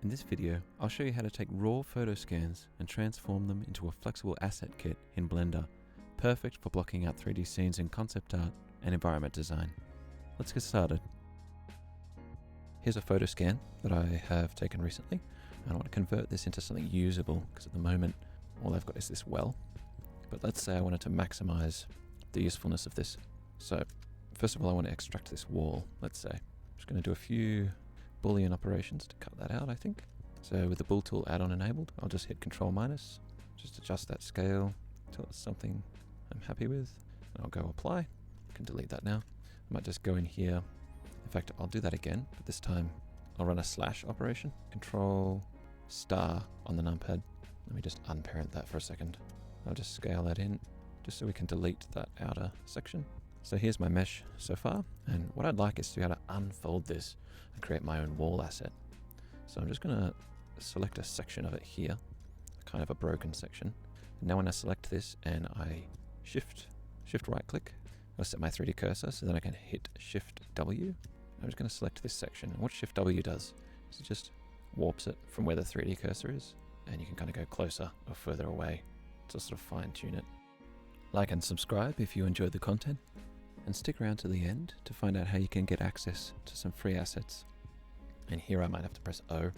In this video, I'll show you how to take raw photo scans and transform them into a flexible asset kit in Blender, perfect for blocking out 3D scenes in concept art and environment design. Let's get started. Here's a photo scan that I have taken recently, and I want to convert this into something usable because at the moment all I've got is this well. But let's say I wanted to maximize the usefulness of this. So first of all, I want to extract this wall, let's say. I'm just going to do a few Boolean operations to cut that out, I think. So with the Bool tool add-on enabled, I'll just hit Control-, just adjust that scale until it's something I'm happy with. And I'll go apply. I can delete that now. I might just go in here. In fact, I'll do that again, but this time I'll run a slash operation. Control* on the numpad. Let me just unparent that for a second. I'll just scale that in just so we can delete that outer section. So here's my mesh so far, and what I'd like is to be able to unfold this and create my own wall asset. So I'm just going to select a section of it here, kind of a broken section. And now when I select this and I shift right click, I'll set my 3D cursor so then I can hit Shift W. I'm just going to select this section, and what Shift W does is it just warps it from where the 3D cursor is, and you can kind of go closer or further away to sort of fine tune it. Like and subscribe if you enjoyed the content, and stick around to the end to find out how you can get access to some free assets. And here I might have to press O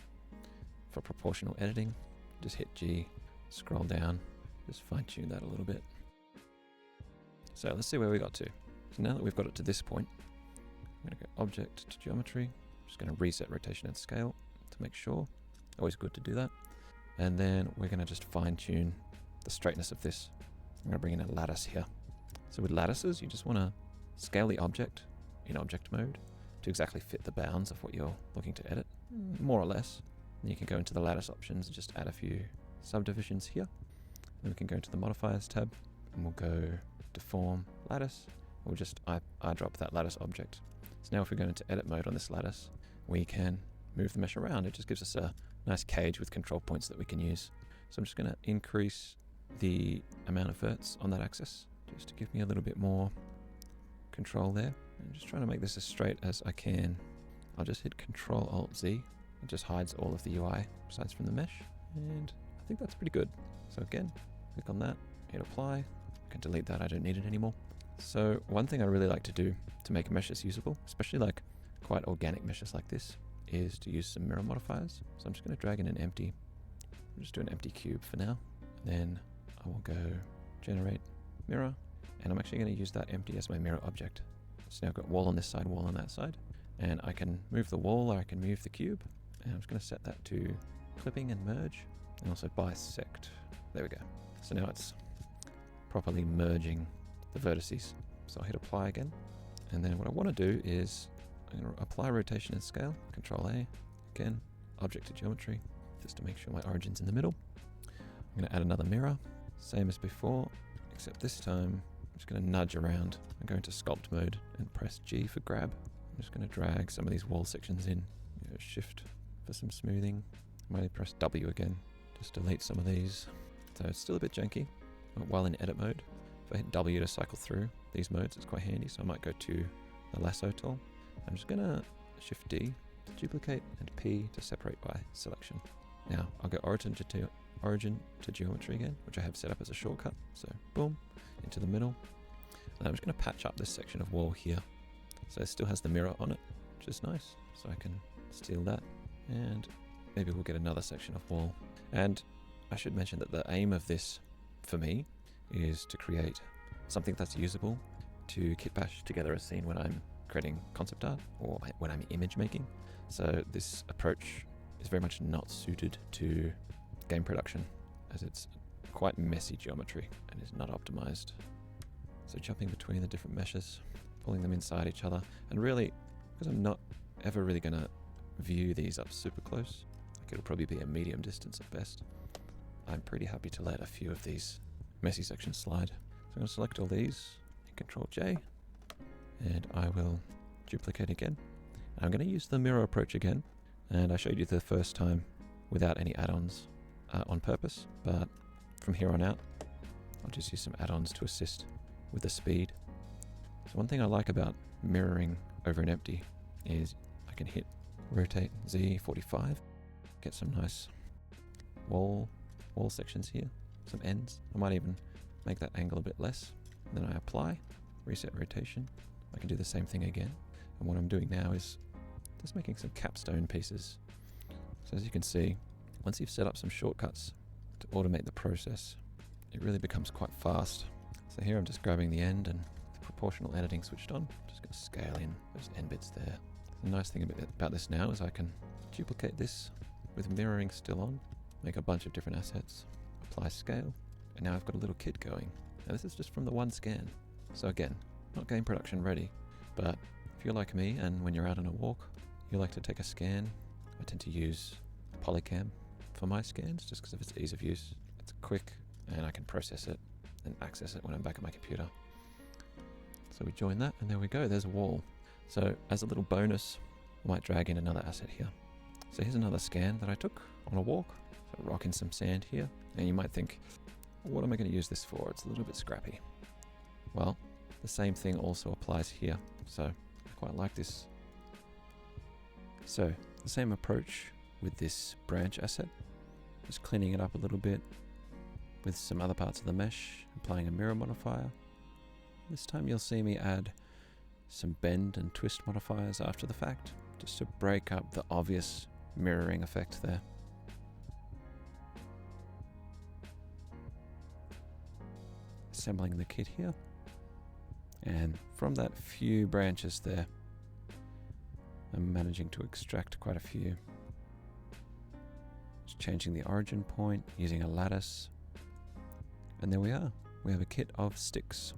for proportional editing. Just hit G, scroll down, just fine tune that a little bit. So let's see where we got to. So now that we've got it to this point, I'm going to go Object to Geometry. I'm just going to reset rotation and scale to make sure. Always good to do that. And then we're going to just fine tune the straightness of this. I'm going to bring in a lattice here. So with lattices, you just want to scale the object in object mode to exactly fit the bounds of what you're looking to edit, more or less. Then you can go into the lattice options and just add a few subdivisions here. Then we can go into the modifiers tab and we'll go deform lattice. We'll just eyedrop that lattice object. So now if we go into edit mode on this lattice, we can move the mesh around. It just gives us a nice cage with control points that we can use. So I'm just going to increase the amount of verts on that axis just to give me a little bit more control there. I'm just trying to make this as straight as I can. I'll just hit Control-Alt-Z. It just hides all of the UI besides from the mesh, and I think that's pretty good. So again, click on that, hit apply. I can delete that, I don't need it anymore. So one thing I really like to do to make meshes usable, especially like quite organic meshes like this, is to use some mirror modifiers. So I'm just going to drag in an empty. I'll just do an empty cube for now. Then I will go generate mirror, and I'm actually going to use that empty as my mirror object. So now I've got wall on this side, wall on that side, and I can move the wall or I can move the cube, and I'm just going to set that to clipping and merge, and also bisect. There we go. So now it's properly merging the vertices. So I'll hit apply again, and then what I want to do is I'm going to apply rotation and scale, Control A, again, object to geometry, just to make sure my origin's in the middle. I'm going to add another mirror, same as before, except this time I'm just going to nudge around and go into sculpt mode and press G for grab. I'm just going to drag some of these wall sections in. Shift for some smoothing. I might press W again, just delete some of these. So it's still a bit janky, but while in edit mode, if I hit W to cycle through these modes, it's quite handy. So I might go to the lasso tool. I'm just going to Shift D to duplicate and P to separate by selection. Now I'll go origin to geometry again, which I have set up as a shortcut. So boom, into the middle. And I'm just going to patch up this section of wall here. So it still has the mirror on it, which is nice. So I can steal that, and maybe we'll get another section of wall. And I should mention that the aim of this for me is to create something that's usable to kit bash together a scene when I'm creating concept art or when I'm image making. So this approach is very much not suited to game production, as it's quite messy geometry and is not optimized. So jumping between the different meshes, pulling them inside each other, and really, because I'm not ever really going to view these up super close, like it'll probably be a medium distance at best, I'm pretty happy to let a few of these messy sections slide. So I'm going to select all these, hit Control J, and I will duplicate again. I'm going to use the mirror approach again, and I showed you the first time without any add-ons on purpose, but from here on out I'll just use some add-ons to assist with the speed. So one thing I like about mirroring over an empty is I can hit rotate Z 45 get some nice wall sections here, some ends. I might even make that angle a bit less. And then I apply, reset rotation. I can do the same thing again. And what I'm doing now is just making some capstone pieces. So as you can see, once you've set up some shortcuts to automate the process, it really becomes quite fast. So here I'm just grabbing the end and with proportional editing switched on, just going to scale in those end bits there. The nice thing about this now is I can duplicate this with mirroring still on, make a bunch of different assets, apply scale, and now I've got a little kit going. Now this is just from the one scan. So again, not game production ready, but if you're like me and when you're out on a walk, you like to take a scan, I tend to use Polycam for my scans just because of its ease of use. It's quick and I can process it and access it when I'm back at my computer. So we join that and there we go, there's a wall. So as a little bonus, I might drag in another asset here. So here's another scan that I took on a walk. So rock in some sand here. And you might think, what am I going to use this for? It's a little bit scrappy. Well, the same thing also applies here. So I quite like this. So the same approach with this branch asset. Just cleaning it up a little bit with some other parts of the mesh, applying a mirror modifier. This time you'll see me add some bend and twist modifiers after the fact, just to break up the obvious mirroring effect there. Assembling the kit here, and from that few branches there, I'm managing to extract quite a few. Just changing the origin point, using a lattice, and there we are. We have a kit of sticks.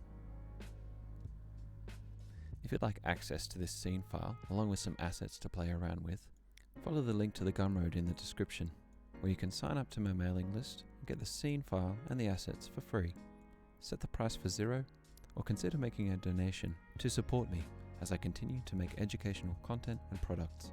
If you'd like access to this scene file, along with some assets to play around with, follow the link to the Gumroad in the description, where you can sign up to my mailing list and get the scene file and the assets for free. Set the price for $0, or consider making a donation to support me as I continue to make educational content and products.